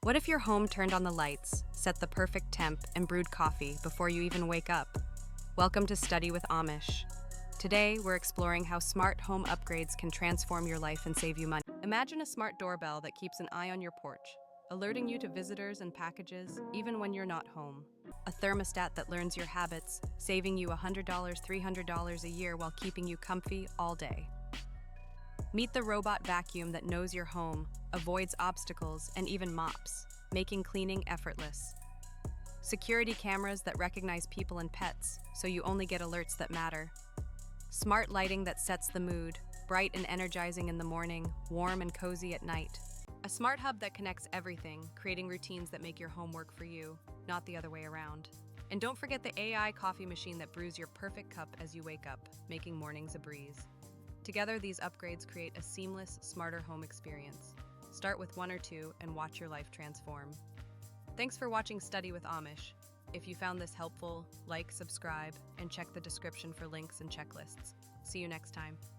What if your home turned on the lights, set the perfect temp, and brewed coffee before you even wake up? Welcome to Study with Amish. Today, we're exploring how smart home upgrades can transform your life and save you money. Imagine a smart doorbell that keeps an eye on your porch, alerting you to visitors and packages even when you're not home. A thermostat that learns your habits, saving you $100, $300 a year while keeping you comfy all day. Meet the robot vacuum that knows your home, avoids obstacles, and even mops, making cleaning effortless. Security cameras that recognize people and pets, so you only get alerts that matter. Smart lighting that sets the mood, bright and energizing in the morning, warm and cozy at night. A smart hub that connects everything, creating routines that make your home work for you, not the other way around. And don't forget the AI coffee machine that brews your perfect cup as you wake up, making mornings a breeze. Together, these upgrades create a seamless, smarter home experience. Start with one or two and watch your life transform. Thanks for watching Study with Amish. If you found this helpful, like, subscribe, and check the description for links and checklists. See you next time.